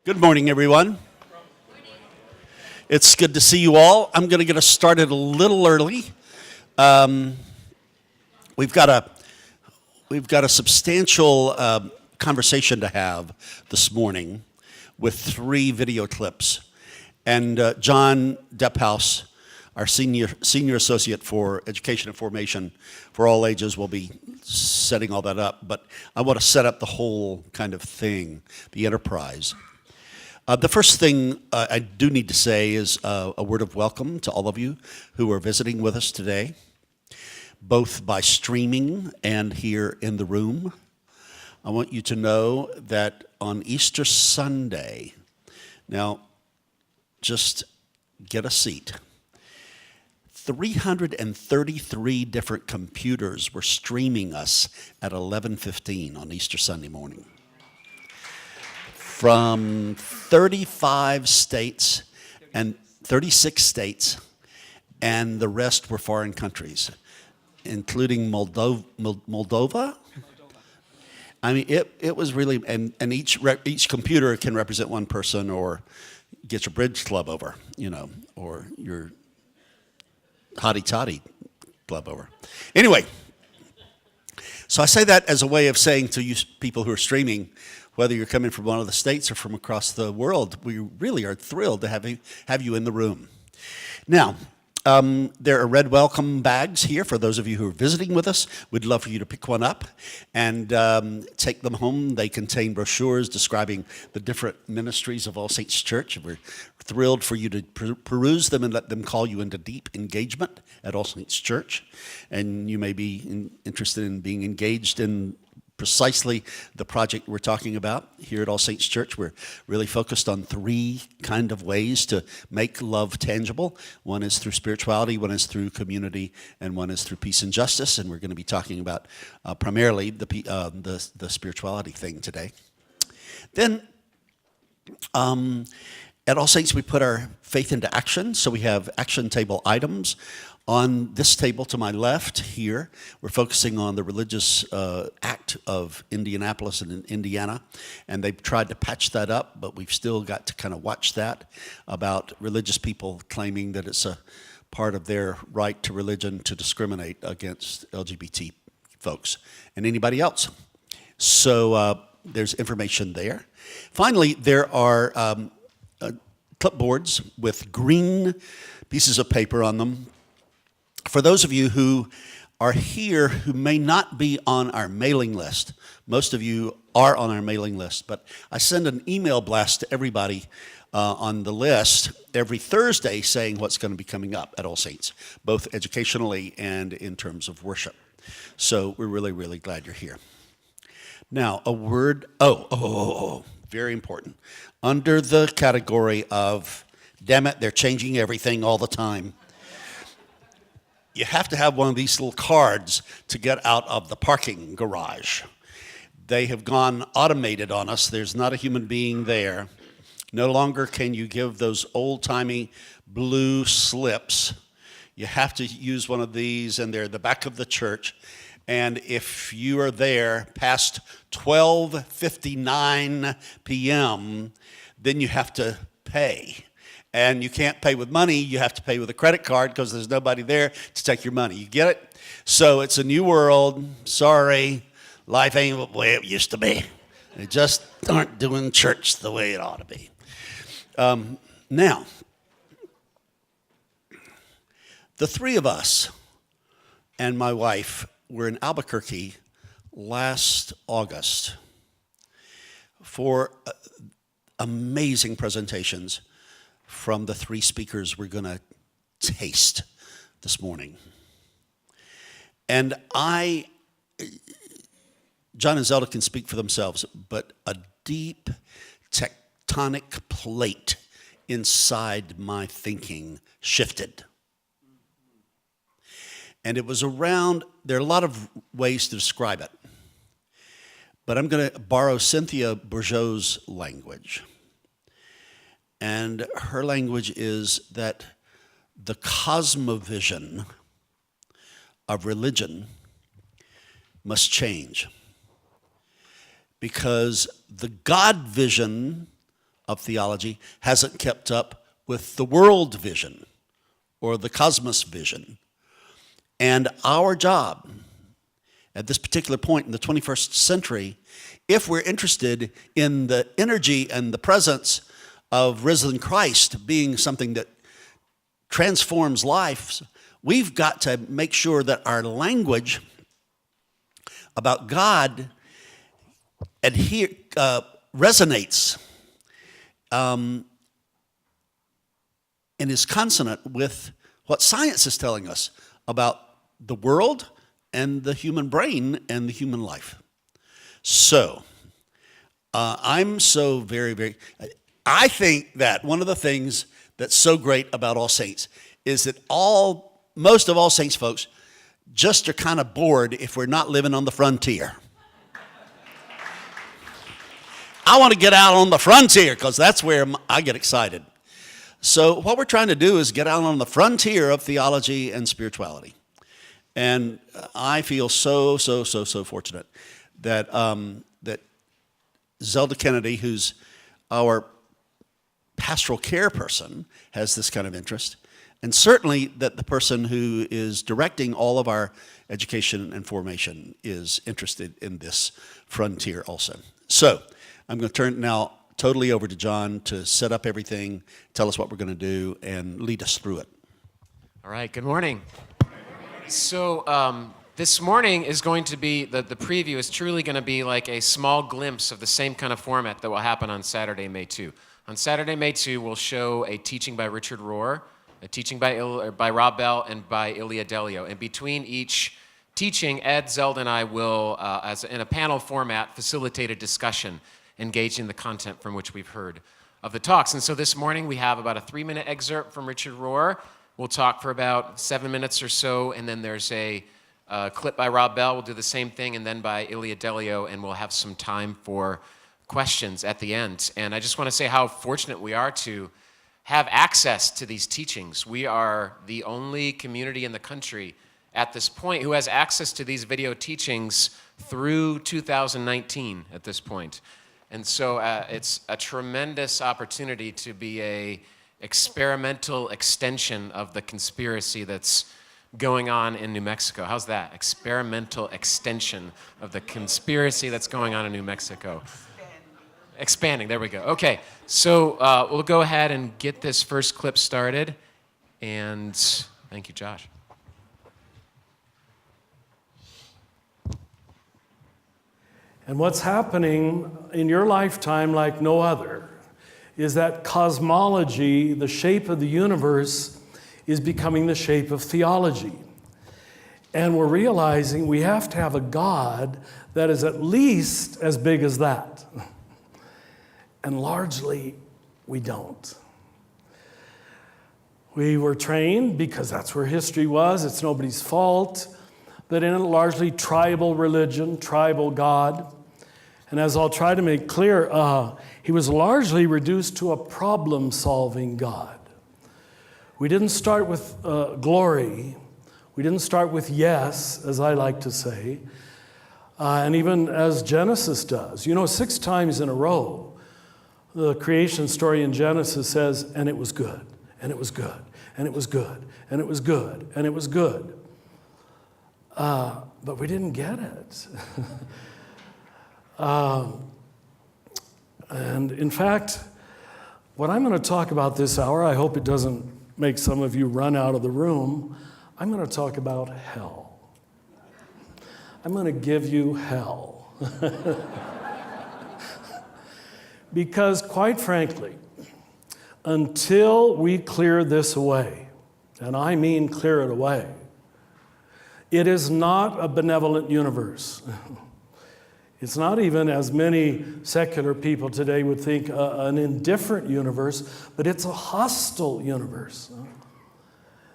Good morning, everyone. It's good to see you all. I'm going to get us started a little early. We've got a substantial conversation to have this morning with 3 video clips, and John Dephouse, our senior associate for education and formation for all ages, will be setting all that up. But I want to set up the whole kind of thing, the enterprise. The first thing I do need to say is a word of welcome to all of you who are visiting with us today, both by streaming and here in the room. I want you to know that on Easter Sunday, now just get a seat, 333 different computers were streaming us at 11:15 on Easter Sunday morning. From 35 states and 36 states, and the rest were foreign countries, including Moldova. I mean, it was really, and each computer can represent one person, or get your bridge club over, or your hotty toddy club over. Anyway, so I say that as a way of saying to you people who are streaming, whether you're coming from one of the states or from across the world, we really are thrilled to have you in the room. Now, there are red welcome bags here for those of you who are visiting with us. We'd love for you to pick one up and take them home. They contain brochures describing the different ministries of All Saints Church. We're thrilled for you to peruse them and let them call you into deep engagement at All Saints Church. And you may be interested in being engaged in precisely the project we're talking about here at All Saints Church. We're really focused on 3 kind of ways to make love tangible. One is through spirituality, one is through community, and one is through peace and justice. And we're going to be talking about primarily the spirituality thing today. Then at All Saints, we put our faith into action. So we have action table items. On this table to my left here, we're focusing on the religious act of Indianapolis and Indiana, and they've tried to patch that up, but we've still got to kind of watch that, about religious people claiming that it's a part of their right to religion to discriminate against LGBT folks and anybody else. So there's information there. Finally, there are clipboards with green pieces of paper on them. For those of you who are here who may not be on our mailing list, most of you are on our mailing list, but I send an email blast to everybody on the list every Thursday saying what's going to be coming up at All Saints, both educationally and in terms of worship. So we're really, really glad you're here. Now, a word, very important. Under the category of, damn it, they're changing everything all the time, you have to have one of these little cards to get out of the parking garage. They have gone automated on us. There's not a human being there. No longer can you give those old-timey blue slips. You have to use one of these, and they're at the back of the church. And if you are there past 12:59 p.m., then you have to pay. And you can't pay with money, you have to pay with a credit card because there's nobody there to take your money. You get it? So it's a new world. Sorry, life ain't the way it used to be. They just aren't doing church the way it ought to be. Now, the 3 of us and my wife were in Albuquerque last August for amazing presentations from the 3 speakers we're going to taste this morning. And John and Zelda can speak for themselves, but a deep tectonic plate inside my thinking shifted. And it was around, there are a lot of ways to describe it, but I'm going to borrow Cynthia Bourgeau's language. And her language is that the cosmovision of religion must change, because the God vision of theology hasn't kept up with the world vision or the cosmos vision. And our job at this particular point in the 21st century, if we're interested in the energy and the presence of risen Christ being something that transforms lives, we've got to make sure that our language about God resonates and is consonant with what science is telling us about the world and the human brain and the human life. So, I'm so very, I think that one of the things that's so great about All Saints is that most of All Saints folks just are kind of bored if we're not living on the frontier. I want to get out on the frontier because that's where I get excited. So what we're trying to do is get out on the frontier of theology and spirituality. And I feel so fortunate that that Zelda Kennedy, who's our pastoral care person, has this kind of interest. And certainly that the person who is directing all of our education and formation is interested in this frontier also. So I'm going to turn it now totally over to John to set up everything, tell us what we're going to do, and lead us through it. All right, good morning. So this morning is going to be, the preview is truly going to be like a small glimpse of the same kind of format that will happen on Saturday, May 2. On Saturday, May 2, we'll show a teaching by Richard Rohr, a teaching by Rob Bell, and by Ilia Delio. And between each teaching, Ed, Zelda, and I will, in a panel format, facilitate a discussion engaging the content from which we've heard of the talks. And so this morning we have about a 3-minute excerpt from Richard Rohr. We'll talk for about 7 minutes or so, and then there's a clip by Rob Bell. We'll do the same thing, and then by Ilia Delio, and we'll have some time for questions at the end. And I just want to say how fortunate we are to have access to these teachings. We are the only community in the country at this point who has access to these video teachings through 2019 at this point. And so it's a tremendous opportunity to be a experimental extension of the conspiracy that's going on in New Mexico. How's that? Experimental extension of the conspiracy that's going on in New Mexico. Expanding, there we go. Okay, so we'll go ahead and get this first clip started. And thank you, Josh. And what's happening in your lifetime like no other is that cosmology, the shape of the universe, is becoming the shape of theology. And we're realizing we have to have a God that is at least as big as that. And largely, we don't. We were trained, because that's where history was, it's nobody's fault, but in a largely tribal religion, tribal God. And as I'll try to make clear, he was largely reduced to a problem-solving God. We didn't start with glory. We didn't start with yes, as I like to say, and even as Genesis does. 6 times in a row, the creation story in Genesis says, and it was good, and it was good, and it was good, and it was good, and it was good. But we didn't get it. And in fact, what I'm going to talk about this hour, I hope it doesn't make some of you run out of the room, I'm going to talk about hell. I'm going to give you hell. Because quite frankly, until we clear this away, and I mean clear it away, it is not a benevolent universe. It's not even, as many secular people today would think, an indifferent universe, but it's a hostile universe.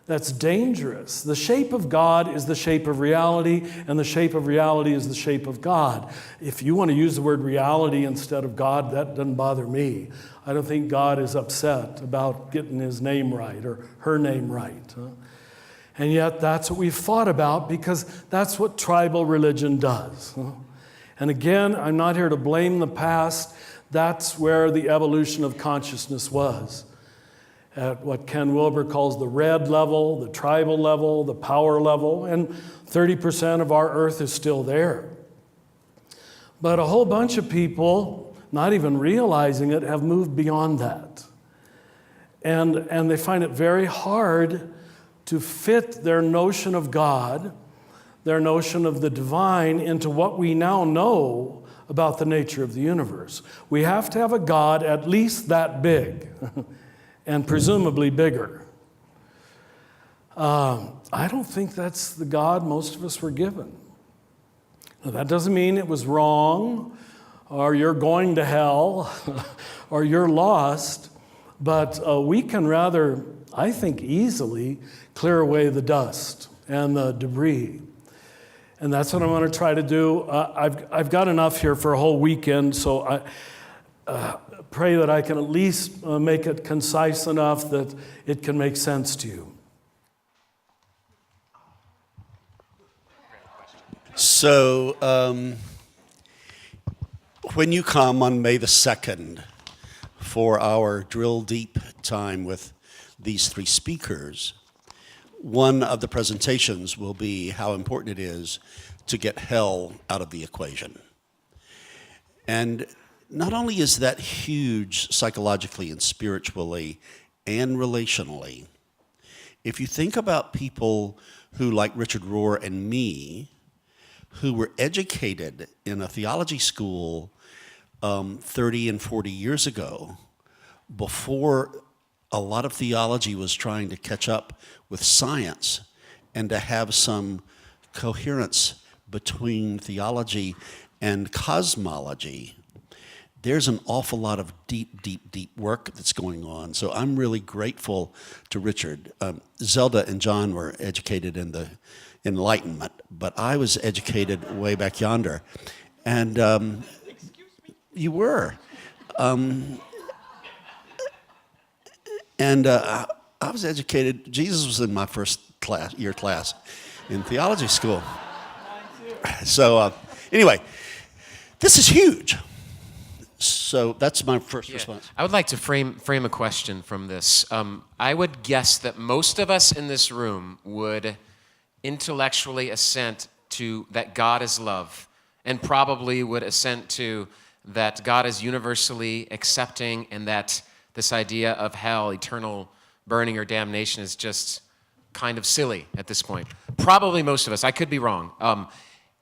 That's dangerous. The shape of God is the shape of reality, and the shape of reality is the shape of God. If you want to use the word reality instead of God, that doesn't bother me. I don't think God is upset about getting his name right or her name right. And yet that's what we've fought about, because that's what tribal religion does. And again, I'm not here to blame the past. That's where the evolution of consciousness was. At what Ken Wilber calls the red level, the tribal level, the power level, and 30% of our earth is still there. But a whole bunch of people, not even realizing it, have moved beyond that. And they find it very hard to fit their notion of God, their notion of the divine, into what we now know about the nature of the universe. We have to have a God at least that big, and presumably bigger. I don't think that's the God most of us were given. Now, that doesn't mean it was wrong, or you're going to hell, or you're lost, but we can rather, I think, easily clear away the dust and the debris. And that's what I'm going to try to do. I've got enough here for a whole weekend, so I pray that I can at least make it concise enough that it can make sense to you. So, when you come on May the 2nd for our drill deep time with these three speakers, one of the presentations will be how important it is to get hell out of the equation. And not only is that huge psychologically and spiritually and relationally, if you think about people who, like Richard Rohr and me, who were educated in a theology school 30 and 40 years ago, before a lot of theology was trying to catch up with science and to have some coherence between theology and cosmology, there's an awful lot of deep, deep, deep work that's going on. So I'm really grateful to Richard. Zelda and John were educated in the Enlightenment, but I was educated way back yonder. And you were. I was educated, Jesus was in my first year class in theology school. So anyway, this is huge. So that's my first response. I would like to frame a question from this. I would guess that most of us in this room would intellectually assent to that God is love, and probably would assent to that God is universally accepting, and that this idea of hell, eternal burning or damnation, is just kind of silly at this point. Probably most of us. I could be wrong.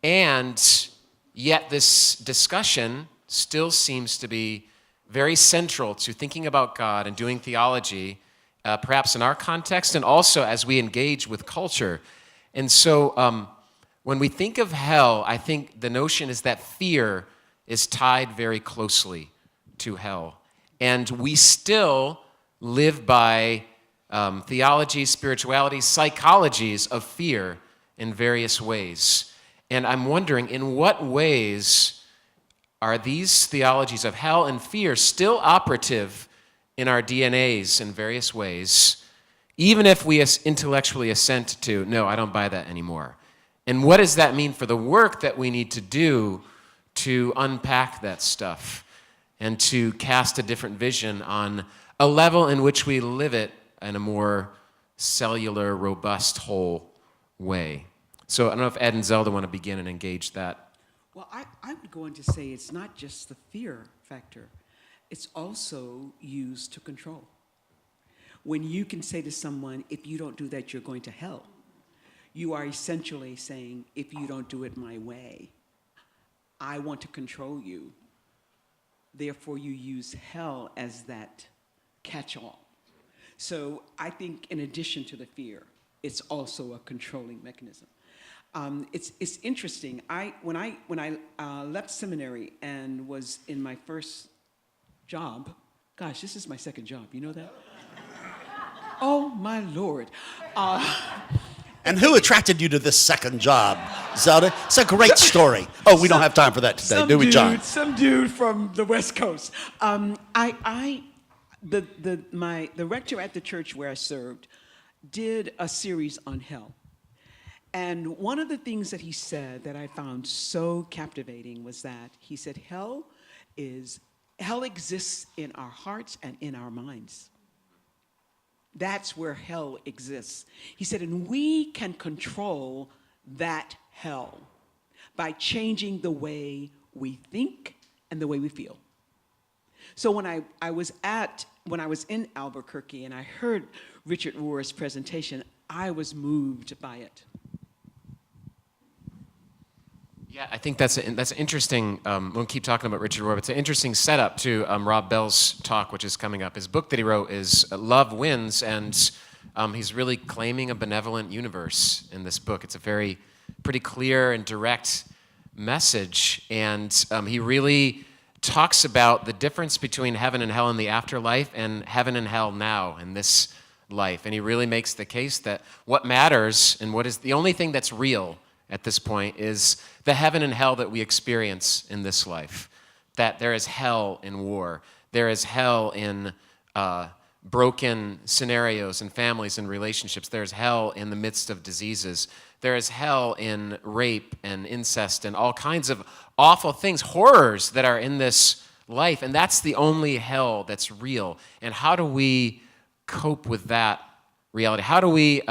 And yet this discussion still seems to be very central to thinking about God and doing theology, perhaps in our context, and also as we engage with culture. And so when we think of hell, I think the notion is that fear is tied very closely to hell. And we still live by theology, spirituality, psychologies of fear in various ways. And I'm wondering, in what ways are these theologies of hell and fear still operative in our DNAs in various ways, even if we intellectually assent to, no, I don't buy that anymore? And what does that mean for the work that we need to do to unpack that stuff and to cast a different vision on a level in which we live it in a more cellular, robust, whole way? So I don't know if Ed and Zelda want to begin and engage that. Well, I would go on to say it's not just the fear factor. It's also used to control. When you can say to someone, if you don't do that, you're going to hell, you are essentially saying, if you don't do it my way, I want to control you. Therefore, you use hell as that catch-all. So I think in addition to the fear, it's also a controlling mechanism. It's interesting. When I left seminary and was in my first job, gosh, this is my second job. You know that? Oh my Lord! And who attracted you to this second job, Zelda? It's a great story. Oh, we don't have time for that today, do we, John? Some dude from the West Coast. The rector at the church where I served did a series on hell. And one of the things that he said that I found so captivating was that he said, hell is Hell exists in our hearts and in our minds. That's where hell exists. He said, and we can control that hell by changing the way we think and the way we feel. So when I was in Albuquerque and I heard Richard Rohr's presentation, I was moved by it. Yeah, I think that's interesting. We'll keep talking about Richard Rohr, but it's an interesting setup to Rob Bell's talk, which is coming up. His book that he wrote is Love Wins, and he's really claiming a benevolent universe in this book. It's a pretty clear and direct message, and he really talks about the difference between heaven and hell in the afterlife and heaven and hell now in this life. And he really makes the case that what matters and what is the only thing that's real at this point is the heaven and hell that we experience in this life. That there is hell in war. There is hell in broken scenarios and families and relationships. There's hell in the midst of diseases. There is hell in rape and incest and all kinds of awful things, horrors that are in this life. And that's the only hell that's real. And how do we cope with that reality? How do we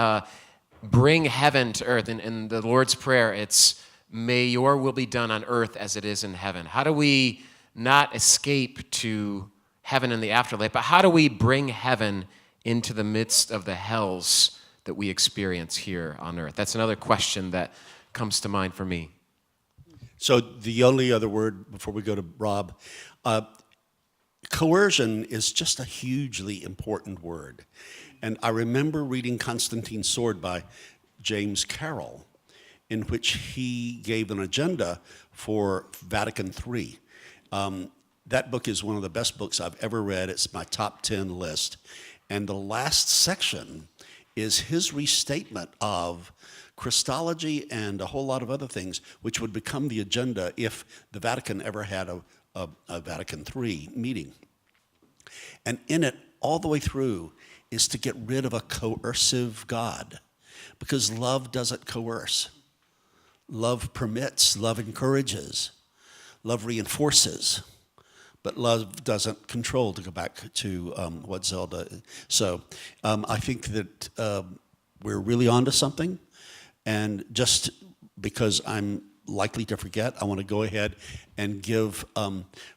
bring heaven to earth? In the Lord's Prayer, it's, may your will be done on earth as it is in heaven. How do we not escape to heaven in the afterlife, but how do we bring heaven into the midst of the hells that we experience here on earth? That's another question that comes to mind for me. So the only other word before we go to Rob, coercion is just a hugely important word. And I remember reading Constantine's Sword by James Carroll, in which he gave an agenda for Vatican III. That book is one of the best books I've ever read. It's my top 10 list. And the last section is his restatement of Christology and a whole lot of other things, which would become the agenda if the Vatican ever had a Vatican III meeting. And in it, all the way through, is to get rid of a coercive God, because love doesn't coerce. Love permits, love encourages, love reinforces, but love doesn't control, to go back to what Zelda. So I think that we're really onto something, and just because I'm likely to forget, I want to go ahead and give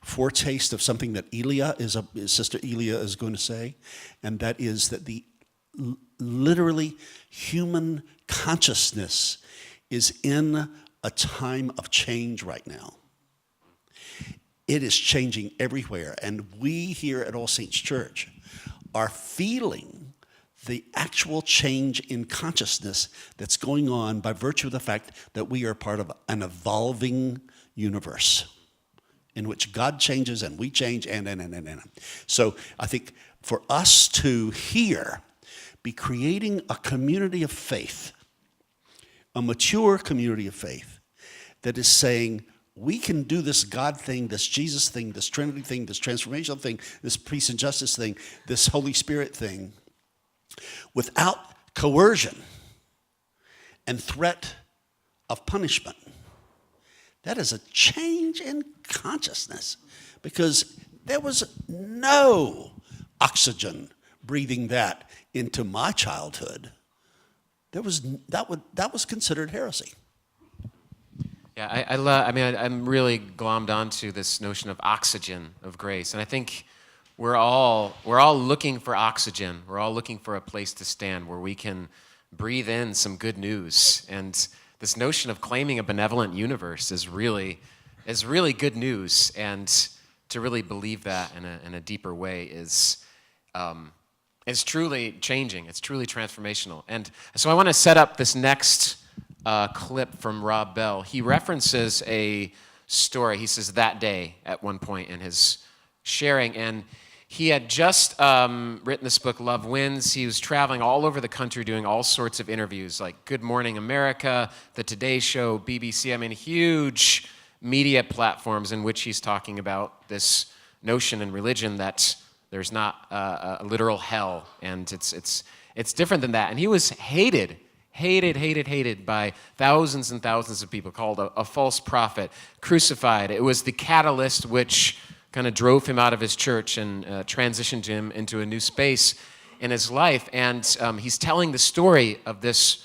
foretaste of something that Sister Ilia is going to say, and that is that the literally human consciousness is in a time of change right now. It is changing everywhere, and we here at All Saints Church are feeling the actual change in consciousness that's going on by virtue of the fact that we are part of an evolving universe in which God changes and we change, and. So I think for us to here be creating a community of faith, a mature community of faith that is saying, we can do this God thing, this Jesus thing, this Trinity thing, this transformational thing, this peace and justice thing, this Holy Spirit thing, without coercion and threat of punishment. That is a change in consciousness, because there was no oxygen breathing that into my childhood. That was considered heresy. Yeah, I'm really glommed onto this notion of oxygen of grace, and I think we're all looking for oxygen. We're all looking for a place to stand where we can breathe in some good news. And this notion of claiming a benevolent universe is really good news. And to really believe that in a deeper way is truly changing. It's truly transformational. And so I want to set up this next clip from Rob Bell. He references a story. He says that day at one point in his sharing, and he had just written this book, Love Wins. He was traveling all over the country doing all sorts of interviews, like Good Morning America, The Today Show, BBC. I mean, huge media platforms in which he's talking about this notion in religion that there's not a literal hell, and it's different than that. And he was hated by thousands and thousands of people, called a false prophet, crucified. It was the catalyst which kind of drove him out of his church and transitioned him into a new space in his life. And he's telling the story of this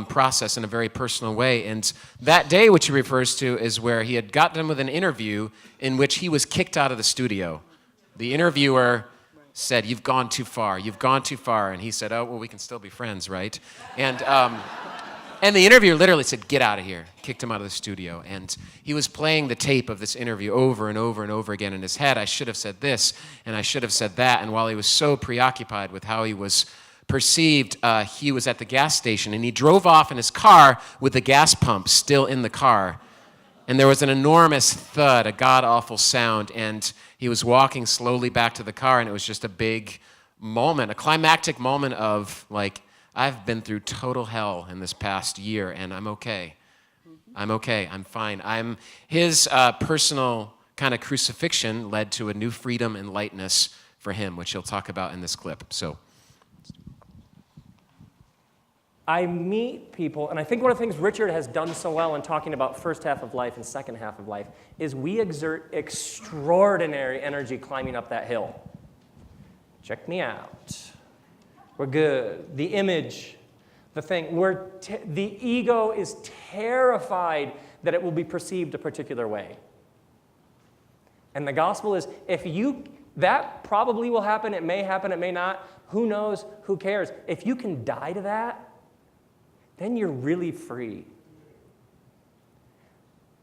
process in a very personal way. And that day, which he refers to, is where he had got done with an interview in which he was kicked out of the studio. The interviewer said, "You've gone too far. You've gone too far." And he said, "Oh, well, we can still be friends, right?" And the interviewer literally said, "Get out of here." Kicked him out of the studio. And he was playing the tape of this interview over and over and over again in his head. I should have said this, and I should have said that. And while he was so preoccupied with how he was perceived, he was at the gas station. And he drove off in his car with the gas pump still in the car. And there was an enormous thud, a god-awful sound. And he was walking slowly back to the car, and it was just a big moment, a climactic moment of, like, I've been through total hell in this past year, and I'm okay. I'm okay. I'm fine. His personal kind of crucifixion led to a new freedom and lightness for him, which he'll talk about in this clip. So, I meet people, and I think one of the things Richard has done so well in talking about first half of life and second half of life is we exert extraordinary energy climbing up that hill. Check me out. We're good. The image, the thing, the ego is terrified that it will be perceived a particular way. And the gospel is, that probably will happen, it may not, who knows, who cares? If you can die to that, then you're really free.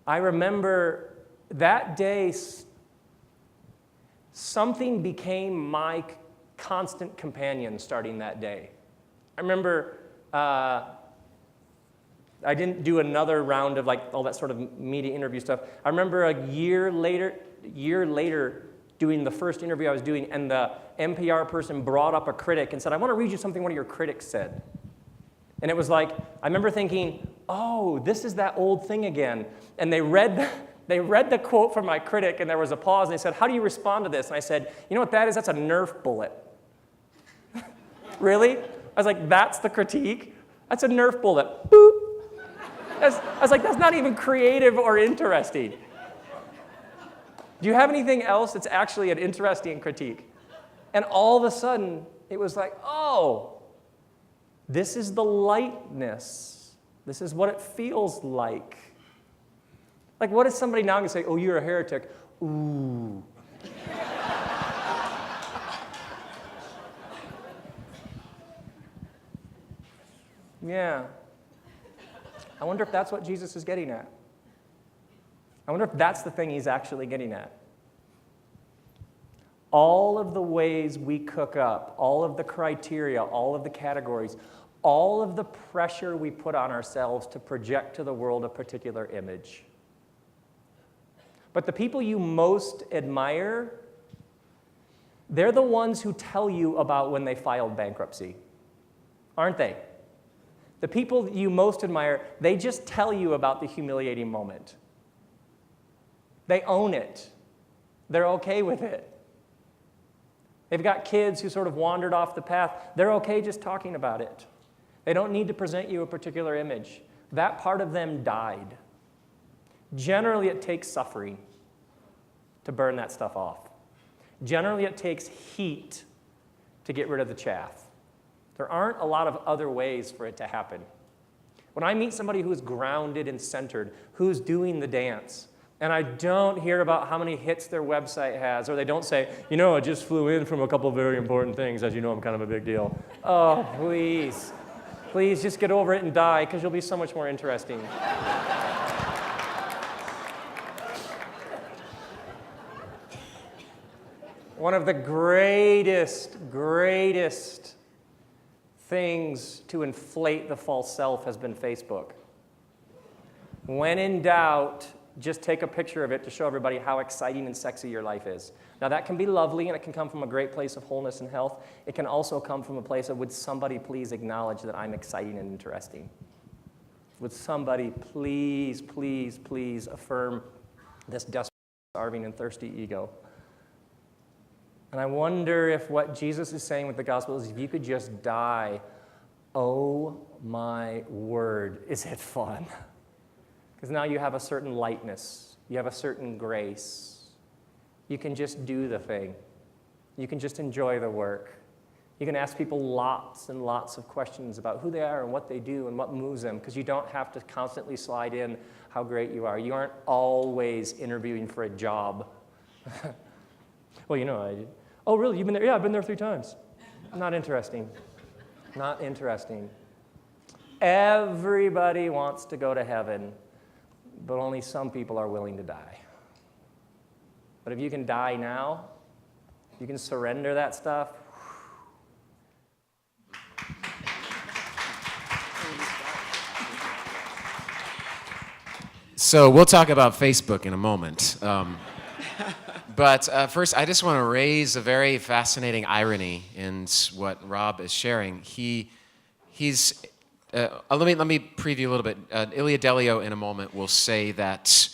I remember that day, something became my constant companion starting that day. I remember I didn't do another round of like all that sort of media interview stuff. I remember a year later doing the first interview I was doing, and the NPR person brought up a critic and said, "I want to read you something one of your critics said." And it was like, I remember thinking, oh, this is that old thing again. And they read the quote from my critic, and there was a pause, and they said, "How do you respond to this?" And I said, "You know what that is? That's a Nerf bullet." Really? I was like, that's the critique? That's a Nerf bullet. Boop. I was like, that's not even creative or interesting. Do you have anything else that's actually an interesting critique? And all of a sudden, it was like, oh, this is the lightness. This is what it feels like. Like, what is somebody now going to say, "Oh, you're a heretic"? Ooh. Yeah. I wonder if that's what Jesus is getting at. I wonder if that's the thing he's actually getting at. All of the ways we cook up, all of the criteria, all of the categories, all of the pressure we put on ourselves to project to the world a particular image. But the people you most admire, they're the ones who tell you about when they filed bankruptcy, aren't they? The people you most admire, they just tell you about the humiliating moment. They own it. They're okay with it. They've got kids who sort of wandered off the path. They're okay just talking about it. They don't need to present you a particular image. That part of them died. Generally, it takes suffering to burn that stuff off. Generally, it takes heat to get rid of the chaff. There aren't a lot of other ways for it to happen. When I meet somebody who's grounded and centered, who's doing the dance, and I don't hear about how many hits their website has, or they don't say, "You know, I just flew in from a couple of very important things. As you know, I'm kind of a big deal." Oh, please. Please just get over it and die, because you'll be so much more interesting. One of the greatest things to inflate the false self has been Facebook. When in doubt, just take a picture of it to show everybody how exciting and sexy your life is. Now that can be lovely, and it can come from a great place of wholeness and health. It can also come from a place of, would somebody please acknowledge that I'm exciting and interesting? Would somebody please, please, please affirm this desperate, starving, and thirsty ego? And I wonder if what Jesus is saying with the gospel is, if you could just die, oh my word, is it fun? Because now you have a certain lightness, you have a certain grace, You can just do the thing. You can just enjoy the work. You can ask people lots and lots of questions about who they are and what they do and what moves them, because you don't have to constantly slide in how great you are. You aren't always interviewing for a job. Well, you know, I did. Oh, really? You've been there? Yeah, I've been there 3 times. Not interesting. Not interesting. Everybody wants to go to heaven, but only some people are willing to die. But if you can die now, you can surrender that stuff. So we'll talk about Facebook in a moment. But first, I just want to raise a very fascinating irony in what Rob is sharing. He's let me preview a little bit. Ilia Delio in a moment will say that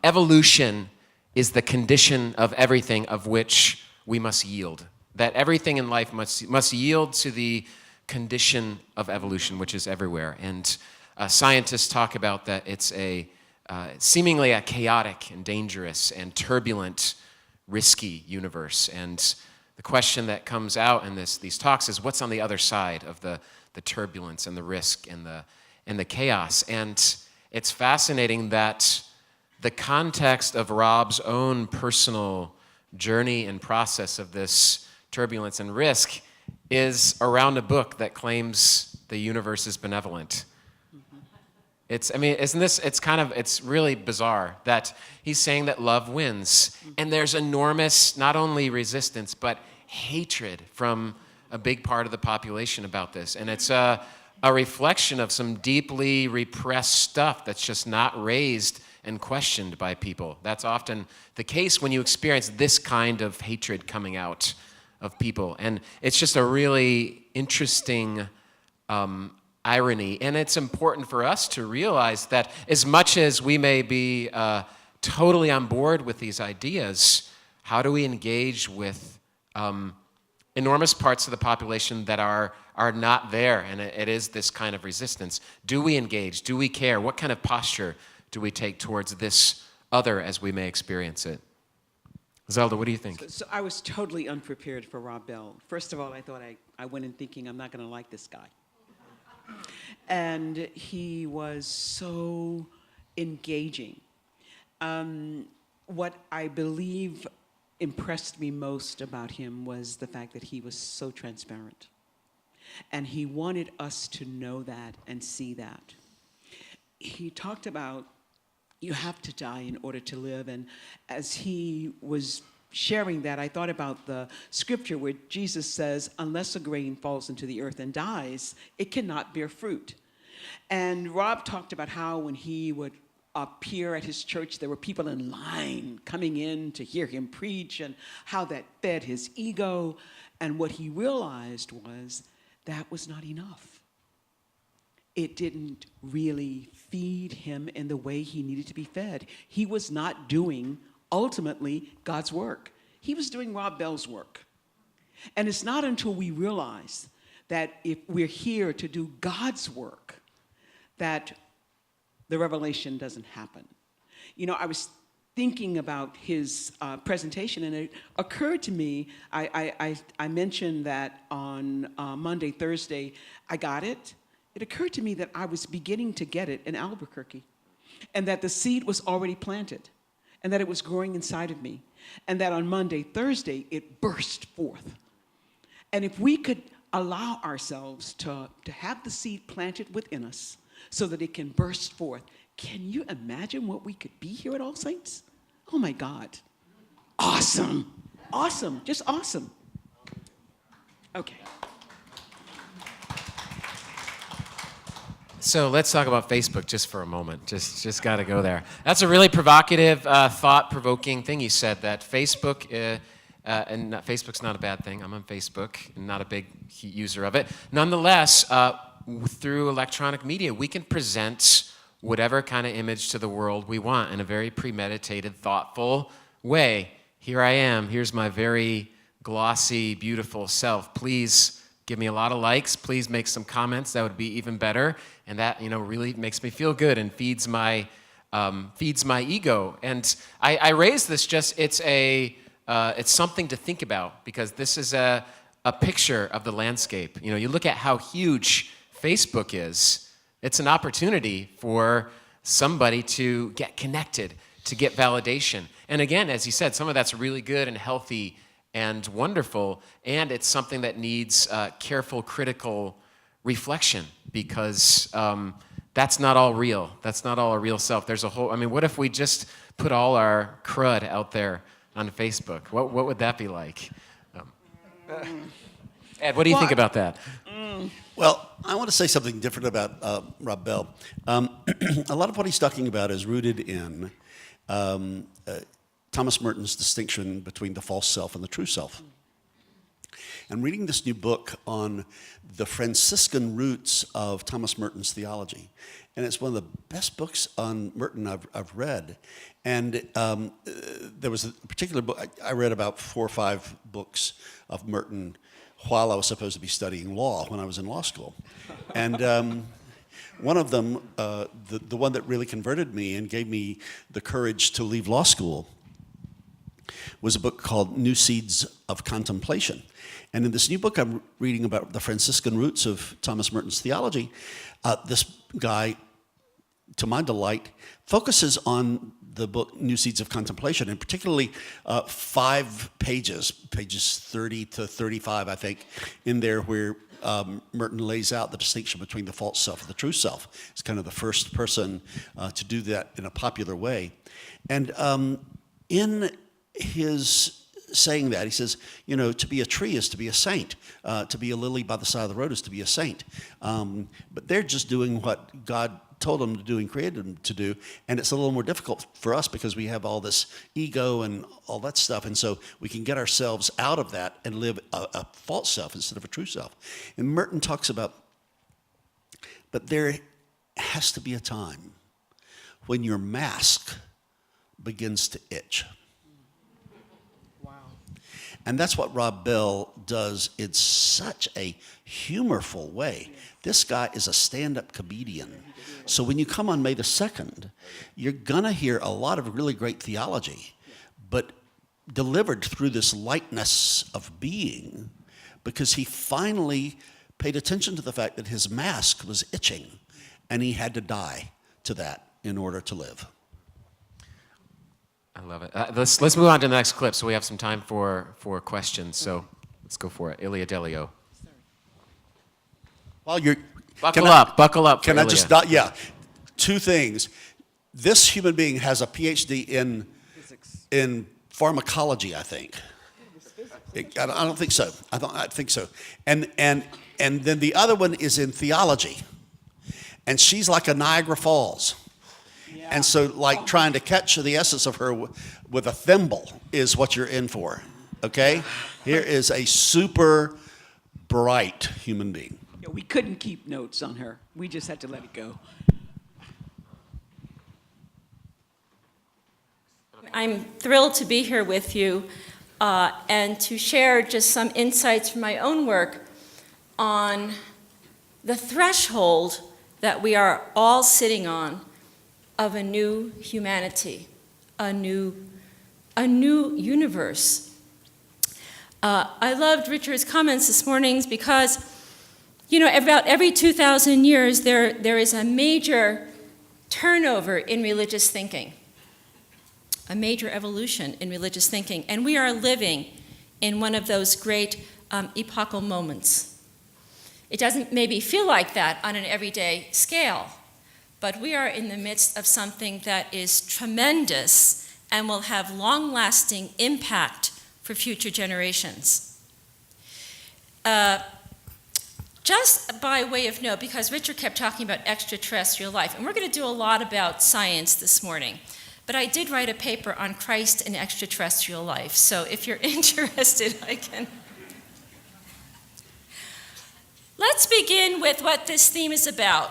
evolution is the condition of everything of which we must yield. That everything in life must yield to the condition of evolution, which is everywhere. And scientists talk about that it's seemingly a chaotic and dangerous and turbulent, risky universe. And the question that comes out in these talks is, what's on the other side of the turbulence and the risk and the chaos? And it's fascinating that the context of Rob's own personal journey and process of this turbulence and risk is around a book that claims the universe is benevolent. It's really bizarre that he's saying that love wins. And there's enormous, not only resistance, but hatred from a big part of the population about this. And it's a reflection of some deeply repressed stuff that's just not raised and questioned by people. That's often the case when you experience this kind of hatred coming out of people. And it's just a really interesting irony. And it's important for us to realize that as much as we may be totally on board with these ideas, how do we engage with enormous parts of the population that are not there? And it is this kind of resistance. Do we engage? Do we care? What kind of posture do we take towards this other as we may experience it? Zelda, what do you think? So I was totally unprepared for Rob Bell. First of all, I thought I went in thinking I'm not going to like this guy. And he was so engaging. What I believe impressed me most about him was the fact that he was so transparent. And he wanted us to know that and see that. He talked about you have to die in order to live. And as he was sharing that, I thought about the scripture where Jesus says, unless a grain falls into the earth and dies, it cannot bear fruit. And Rob talked about how when he would appear at his church, there were people in line coming in to hear him preach, and how that fed his ego. And what he realized was that was not enough. It didn't really feed him in the way he needed to be fed. He was not doing, ultimately, God's work. He was doing Rob Bell's work. And it's not until we realize that if we're here to do God's work, that the revelation doesn't happen. You know, I was thinking about his presentation, and it occurred to me, I mentioned that on Monday, Thursday, I got it. It occurred to me that I was beginning to get it in Albuquerque, and that the seed was already planted, and that it was growing inside of me, and that on Monday, Thursday, it burst forth. And if we could allow ourselves to have the seed planted within us so that it can burst forth, can you imagine what we could be here at All Saints? Oh my God. Awesome. Awesome. Just awesome. Okay. So let's talk about Facebook just for a moment. Just got to go there. That's a really provocative, thought-provoking thing you said, that Facebook, and Facebook's not a bad thing. I'm on Facebook, and not a big user of it. Nonetheless, through electronic media, we can present whatever kind of image to the world we want in a very premeditated, thoughtful way. Here I am. Here's my very glossy, beautiful self. Please give me a lot of likes. Please make some comments. That would be even better. And that, really makes me feel good and feeds my feeds my ego. And I raise this just, it's something to think about, because this is a picture of the landscape. You know, you look at how huge Facebook is, it's an opportunity for somebody to get connected, to get validation. And again, as you said, some of that's really good and healthy and wonderful, and it's something that needs careful, critical reflection, because that's not all real. That's not all a real self. There's a whole, I mean, what if we just put all our crud out there on Facebook? What would that be like? Ed, what do you think about that? Well, I want to say something different about Rob Bell. A lot of what he's talking about is rooted in Thomas Merton's distinction between the false self and the true self. I'm reading this new book on the Franciscan roots of Thomas Merton's theology, and it's one of the best books on Merton I've read. And there was a particular book, I read about 4 or 5 books of Merton while I was supposed to be studying law when I was in law school. And one of them, the one that really converted me and gave me the courage to leave law school, was a book called New Seeds of Contemplation. And in this new book I'm reading about the Franciscan roots of Thomas Merton's theology, this guy, to my delight, focuses on the book New Seeds of Contemplation, and particularly 5 pages 30 to 35, I think, in there where Merton lays out the distinction between the false self and the true self. He's kind of the first person to do that in a popular way. And in his saying that, he says, you know, to be a tree is to be a saint. To be a lily by the side of the road is to be a saint. But they're just doing what God told them to do and created them to do, and it's a little more difficult for us because we have all this ego and all that stuff, and so we can get ourselves out of that and live a false self instead of a true self. And Merton talks about, but there has to be a time when your mask begins to itch. And that's what Rob Bell does in such a humorful way. This guy is a stand-up comedian. So when you come on May the 2nd, you're going to hear a lot of really great theology, but delivered through this lightness of being, because he finally paid attention to the fact that his mask was itching, and he had to die to that in order to live. I love it. Let's move on to the next clip, so we have some time for questions. So let's go for it. Ilia Delio. While you're buckle up. Can I just yeah? 2 things. This human being has a PhD in pharmacology, I think. I don't think so. I think so. And then the other one is in theology, and she's like a Niagara Falls. And so, like, trying to catch the essence of her with a thimble is what you're in for, okay? Here is a super bright human being. Yeah, we couldn't keep notes on her. We just had to let it go. I'm thrilled to be here with you and to share just some insights from my own work on the threshold that we are all sitting on of a new humanity, a new universe. I loved Richard's comments this morning because, you know, about every 2,000 years there is a major turnover in religious thinking, a major evolution in religious thinking, and we are living in one of those great epochal moments. It doesn't maybe feel like that on an everyday scale, but we are in the midst of something that is tremendous and will have long-lasting impact for future generations. Just by way of note, because Richard kept talking about extraterrestrial life, and we're going to do a lot about science this morning, but I did write a paper on Christ and extraterrestrial life, so if you're interested, I can. Let's begin with what this theme is about.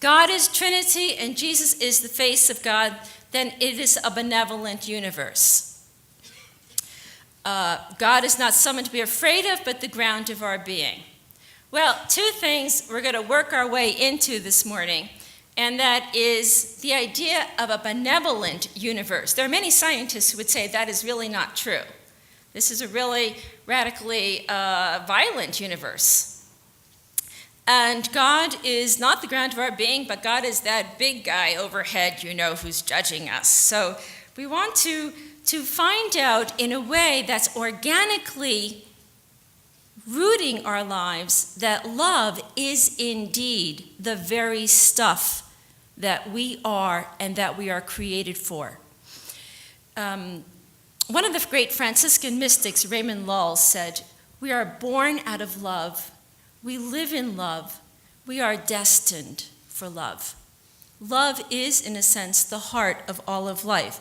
God is Trinity and Jesus is the face of God, then it is a benevolent universe. God is not someone to be afraid of, but the ground of our being. Well, 2 things we're going to work our way into this morning. and that is the idea of a benevolent universe. There are many scientists who would say that is really not true. This is a really radically violent universe. And God is not the ground of our being, but God is that big guy overhead, who's judging us. So we want to find out in a way that's organically rooting our lives that love is indeed the very stuff that we are and that we are created for. One of the great Franciscan mystics, Raymond Lull, said, "We are born out of love. We live in love. We are destined for love." Love is, in a sense, the heart of all of life.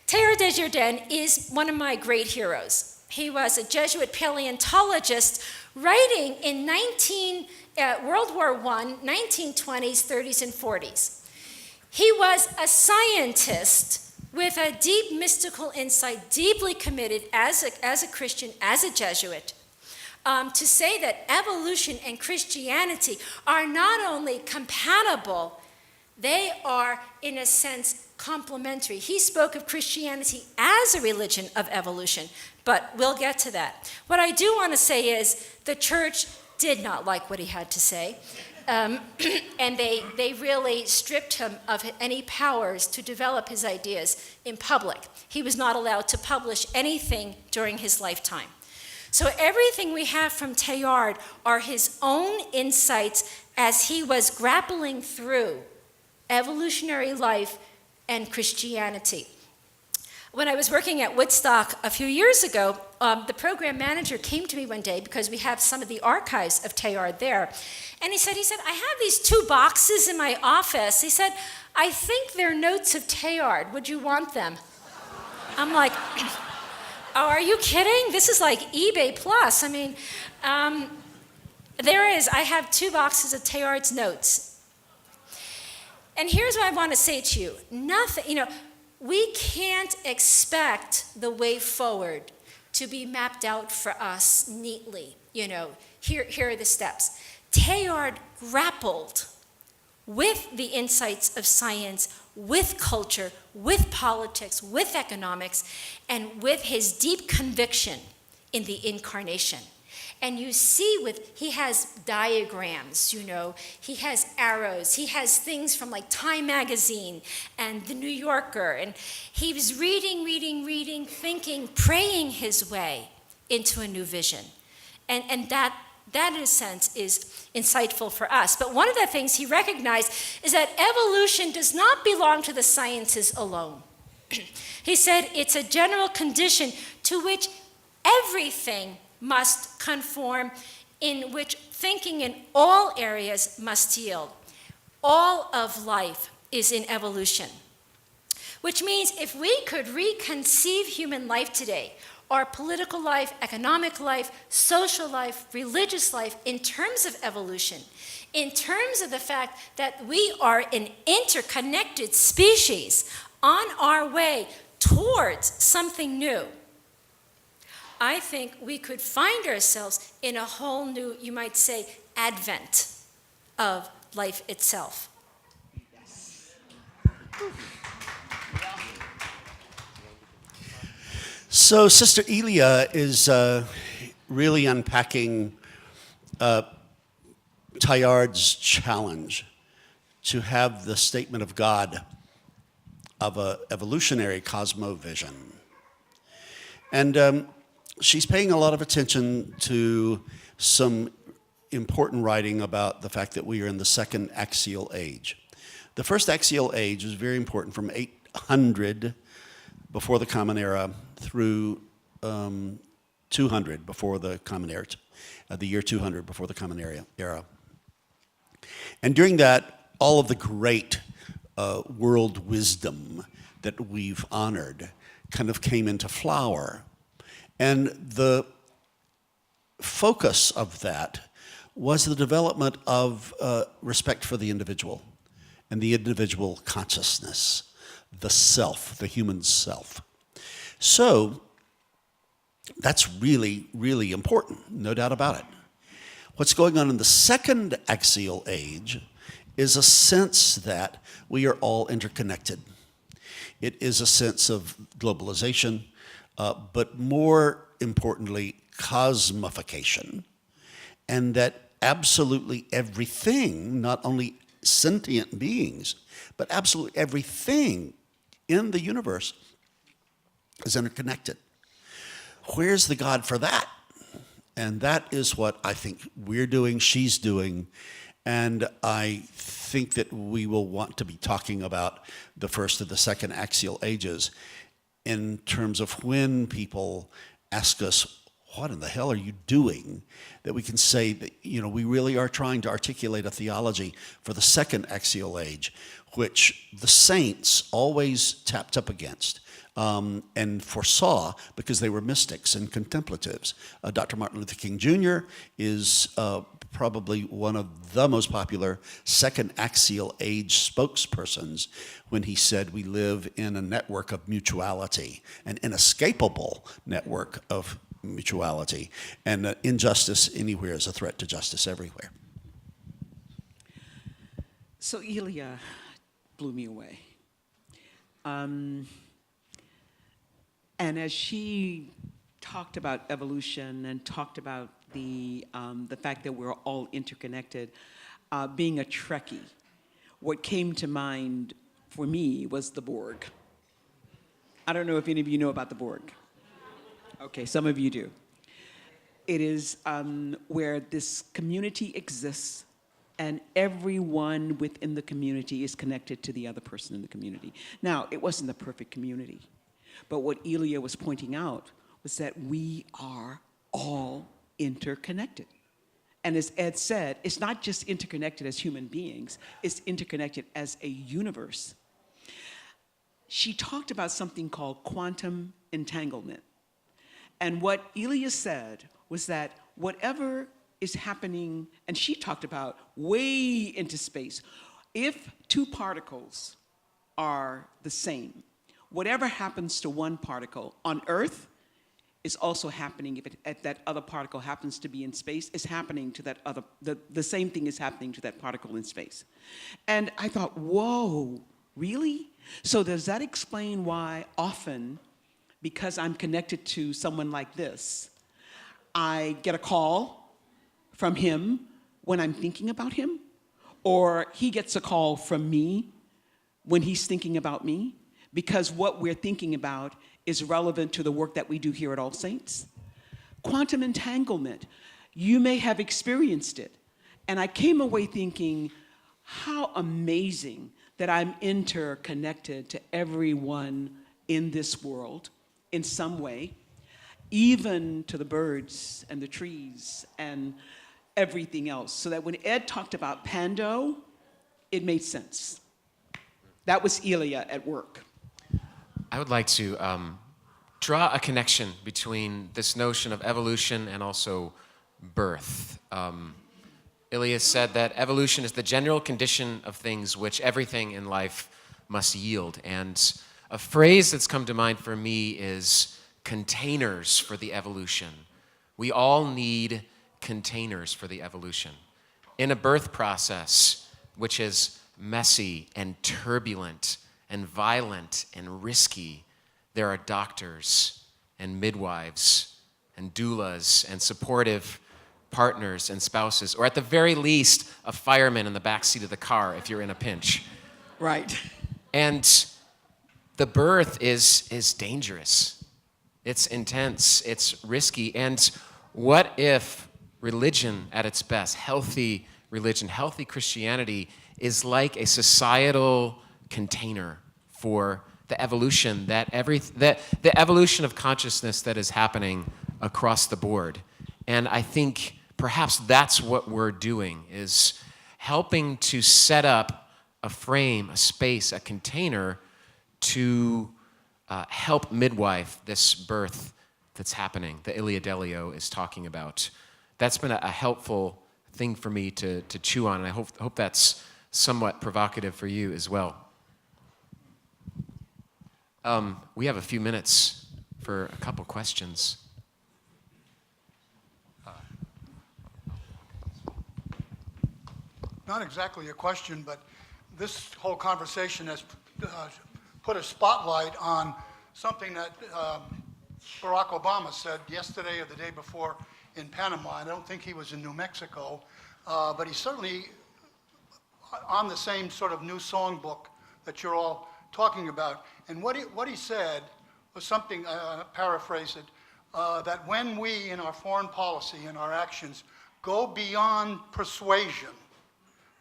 Teilhard de Chardin is one of my great heroes. He was a Jesuit paleontologist writing in World War I, 1920s, 30s, and 40s. He was a scientist with a deep mystical insight, deeply committed as a Christian, as a Jesuit, to say that evolution and Christianity are not only compatible, they are, in a sense, complementary. He spoke of Christianity as a religion of evolution, but we'll get to that. What I do want to say is the church did not like what he had to say, and they really stripped him of any powers to develop his ideas in public. He was not allowed to publish anything during his lifetime. So everything we have from Teilhard are his own insights as he was grappling through evolutionary life and Christianity. When I was working at Woodstock a few years ago, the program manager came to me one day because we have some of the archives of Teilhard there. And he said, "I have these 2 boxes in my office." He said, "I think they're notes of Teilhard. Would you want them?" I'm like, "Oh, are you kidding? This is like eBay Plus." I mean, there is. I have 2 boxes of Teilhard's notes. And here's what I want to say to you. We can't expect the way forward to be mapped out for us neatly. Here are the steps. Teilhard grappled with the insights of science, with culture, with politics, with economics, and with his deep conviction in the incarnation. And you see he has diagrams, he has arrows, he has things from like Time magazine and The New Yorker, and he was reading, thinking, praying his way into a new vision. And that in a sense is insightful for us. But one of the things he recognized is that evolution does not belong to the sciences alone. He said it's a general condition to which everything must conform, in which thinking in all areas must yield. All of life is in evolution, which means if we could reconceive human life today, our political life, economic life, social life, religious life, in terms of evolution, in terms of the fact that we are an interconnected species on our way towards something new, I think we could find ourselves in a whole new, you might say, advent of life itself. So Sister Ilia is really unpacking Teilhard's challenge to have the statement of God of an evolutionary cosmovision. And she's paying a lot of attention to some important writing about the fact that we are in the second axial age. The first axial age is very important, from 800 before the Common Era through 200 before the Common Era, the year 200 before the Common Era. And during that, all of the great world wisdom that we've honored kind of came into flower. And the focus of that was the development of respect for the individual and the individual consciousness, the self, the human self. So that's really, really important, no doubt about it. What's going on in the second axial age is a sense that we are all interconnected. It is a sense of globalization, but more importantly, cosmification, and that absolutely everything, not only sentient beings, but absolutely everything in the universe is interconnected. Where's the God for that? And that is what I think we're doing, she's doing, and I think that we will want to be talking about the first and the second axial ages in terms of when people ask us, what in the hell are you doing? That we can say that, we really are trying to articulate a theology for the second axial age, which the saints always tapped up against and foresaw because they were mystics and contemplatives. Dr. Martin Luther King Jr. is probably one of the most popular second axial age spokespersons when he said we live in a network of mutuality, an inescapable network of mutuality, and injustice anywhere is a threat to justice everywhere. So Ilia blew me away. And as she talked about evolution and talked about the fact that we're all interconnected, being a Trekkie, what came to mind for me was the Borg. I don't know if any of you know about the Borg. Okay, some of you do. It is where this community exists and everyone within the community is connected to the other person in the community. Now, it wasn't the perfect community, but what Ilia was pointing out was that we are all interconnected. And as Ed said, it's not just interconnected as human beings, it's interconnected as a universe. She talked about something called quantum entanglement. And what Ilia said was that whatever is happening, and she talked about way into space, if two particles are the same, whatever happens to one particle on Earth is also happening if that other particle happens to be in space, is happening to that other, the same thing is happening to that particle in space. And I thought, whoa, really? So does that explain why often, because I'm connected to someone like this, I get a call from him when I'm thinking about him, or he gets a call from me when he's thinking about me, because what we're thinking about is relevant to the work that we do here at All Saints? Quantum entanglement, you may have experienced it, and I came away thinking, how amazing that I'm interconnected to everyone in this world in some way, even to the birds and the trees and everything else. So that when Ed talked about Pando, it made sense. That was Ilia at work. I would like to draw a connection between this notion of evolution and also birth. Ilia said that evolution is the general condition of things which everything in life must yield. And a phrase that's come to mind for me is containers for the evolution. We all need containers for the evolution. In a birth process, which is messy and turbulent and violent and risky, there are doctors and midwives and doulas and supportive partners and spouses, or at the very least, a fireman in the backseat of the car if you're in a pinch. Right. And the birth is dangerous. It's intense, it's risky. And what if religion at its best, healthy religion, healthy Christianity, is like a societal container for the evolution the evolution of consciousness that is happening across the board. And I think perhaps that's what we're doing, is helping to set up a frame, a space, a container to help midwife this birth that's happening, that Ilia Delio is talking about. That's been a helpful thing for me to chew on, and I hope that's somewhat provocative for you as well. We have a few minutes for a couple questions. not exactly a question, but this whole conversation has put a spotlight on something that Barack Obama said yesterday or the day before in Panama. I don't think he was in New Mexico, but he's certainly on the same sort of new songbook that you're all talking about. And what he said was something, paraphrase it, that when we, in our foreign policy and our actions, go beyond persuasion,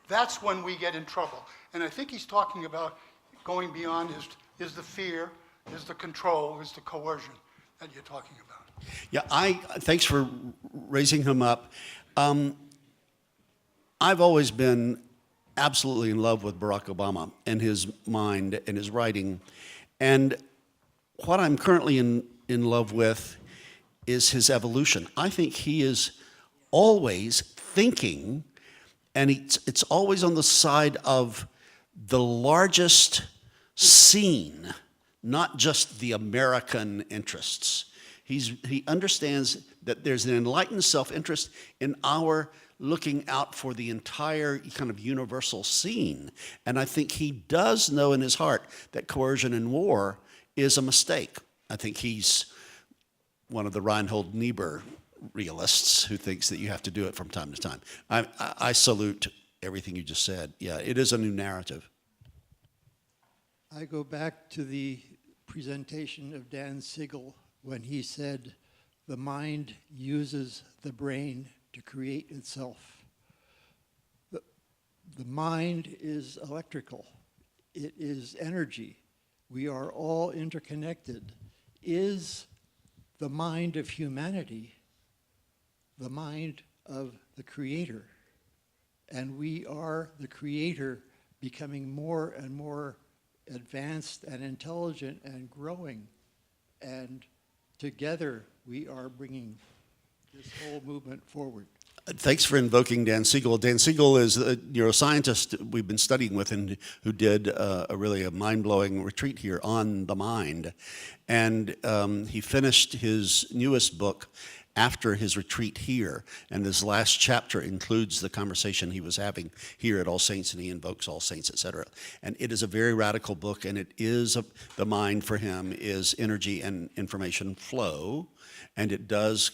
that's when we get in trouble. And I think he's talking about going beyond is the fear, is the control, is the coercion that you're talking about. Yeah, thanks for raising him up. I've always been absolutely in love with Barack Obama and his mind and his writing. And what I'm currently in love with is his evolution. I think he is always thinking, and it's always on the side of the largest scene, not just the American interests. He understands that there's an enlightened self-interest in our looking out for the entire kind of universal scene. And I think he does know in his heart that coercion and war is a mistake. I think he's one of the Reinhold Niebuhr realists who thinks that you have to do it from time to time. I salute everything you just said. Yeah, it is a new narrative. I go back to the presentation of Dan Siegel when he said, the mind uses the brain to create itself. The mind is electrical. It is energy. We are all interconnected. Is the mind of humanity the mind of the Creator? And we are the Creator becoming more and more advanced and intelligent and growing. And together we are bringing this whole movement forward. Thanks for invoking Dan Siegel. Dan Siegel is a neuroscientist we've been studying with and who did a mind-blowing retreat here on the mind. And he finished his newest book after his retreat here. And this last chapter includes the conversation he was having here at All Saints, and he invokes All Saints, etc. And it is a very radical book, and it is, the mind for him is energy and information flow, and it does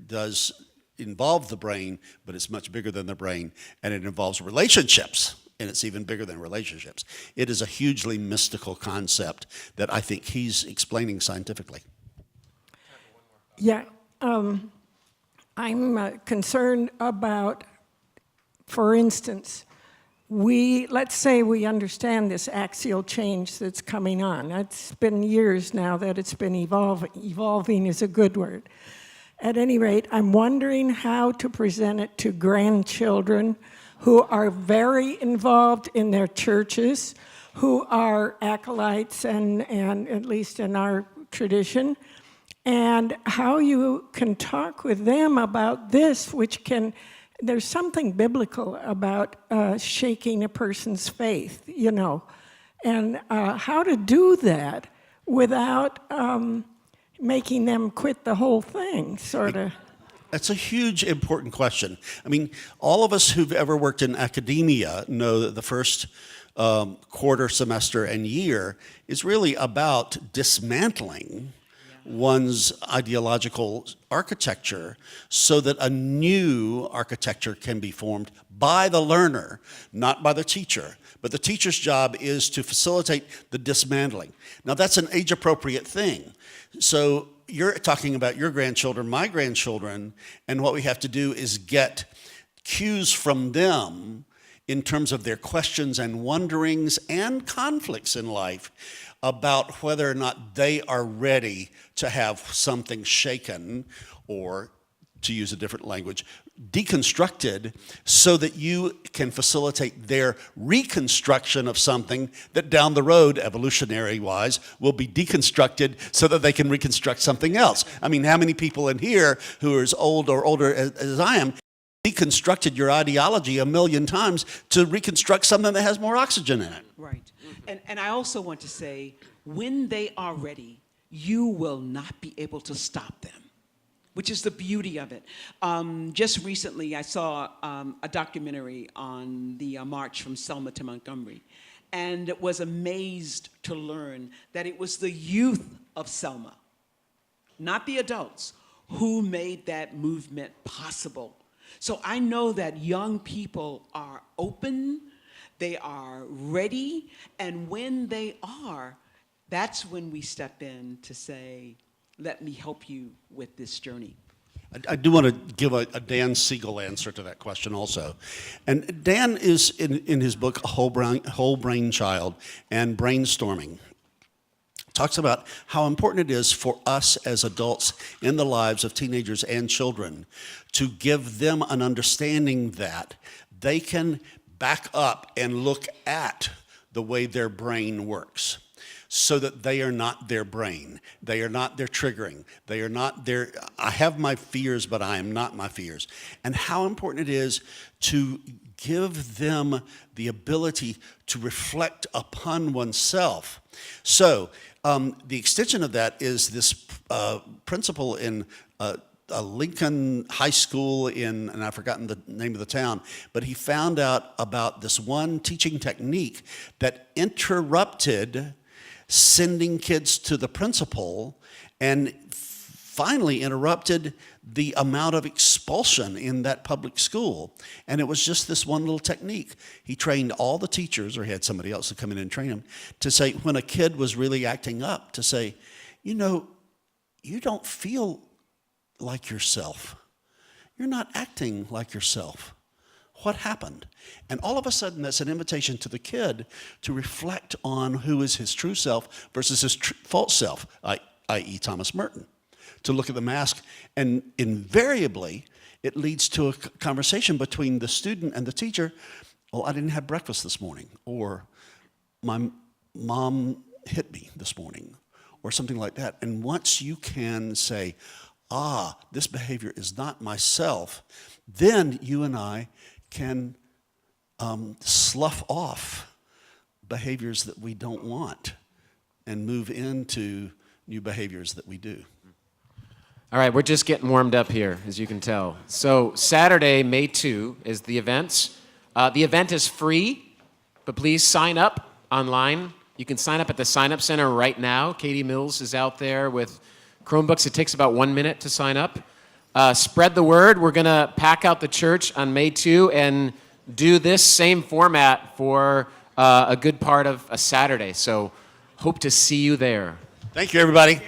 does involve the brain, but it's much bigger than the brain, and it involves relationships, and it's even bigger than relationships. It is a hugely mystical concept that I think he's explaining scientifically. Yeah, I'm concerned about, for instance, let's say we understand this axial change that's coming on. It's been years now that it's been evolving. Evolving is a good word. At any rate, I'm wondering how to present it to grandchildren who are very involved in their churches, who are acolytes and at least in our tradition, and how you can talk with them about this, which can, there's something biblical about shaking a person's faith, you know, and how to do that without making them quit the whole thing, sort of. That's a huge, important question. I mean, all of us who've ever worked in academia know that the first quarter, semester, and year is really about dismantling one's ideological architecture so that a new architecture can be formed by the learner, not by the teacher. But the teacher's job is to facilitate the dismantling. Now, that's an age-appropriate thing. So you're talking about your grandchildren, my grandchildren, and what we have to do is get cues from them in terms of their questions and wonderings and conflicts in life about whether or not they are ready to have something shaken, or, to use a different language, deconstructed, so that you can facilitate their reconstruction of something that down the road, evolutionary-wise, will be deconstructed so that they can reconstruct something else. I mean, how many people in here who are as old or older as I am deconstructed your ideology 1,000,000 times to reconstruct something that has more oxygen in it? Right. And I also want to say, when they are ready, you will not be able to stop them. which is the beauty of it. Just recently, I saw a documentary on the march from Selma to Montgomery, and was amazed to learn that it was the youth of Selma, not the adults, who made that movement possible. So I know that young people are open, they are ready, and when they are, that's when we step in to say, let me help you with this journey. I do want to give a Dan Siegel answer to that question also. And Dan is, in his book, Whole Brain Child and Brainstorming, talks about how important it is for us as adults in the lives of teenagers and children to give them an understanding that they can back up and look at the way their brain works, so that they are not their brain. They are not their triggering. They are not their, I have my fears, but I am not my fears. And how important it is to give them the ability to reflect upon oneself. So the extension of that is this principal in a Lincoln High School and I've forgotten the name of the town, but he found out about this one teaching technique that interrupted sending kids to the principal and finally interrupted the amount of expulsion in that public school. And it was just this one little technique. He trained all the teachers, or he had somebody else to come in and train them, to say when a kid was really acting up, to say, you know, you don't feel like yourself. You're not acting like yourself. What happened? And all of a sudden, that's an invitation to the kid to reflect on who is his true self versus his false self, i.e. Thomas Merton. To look at the mask, and invariably, it leads to a conversation between the student and the teacher. Well, I didn't have breakfast this morning, or my mom hit me this morning, or something like that. And once you can say, this behavior is not myself, then you and I can slough off behaviors that we don't want and move into new behaviors that we do. All right, we're just getting warmed up here, as you can tell. So Saturday, May 2, is the event. The event is free, but please sign up online. You can sign up at the sign-up center right now. Katie Mills is out there with Chromebooks. It takes about 1 minute to sign up. Spread the word. We're going to pack out the church on May 2 and do this same format for a good part of a Saturday. So hope to see you there. Thank you, everybody.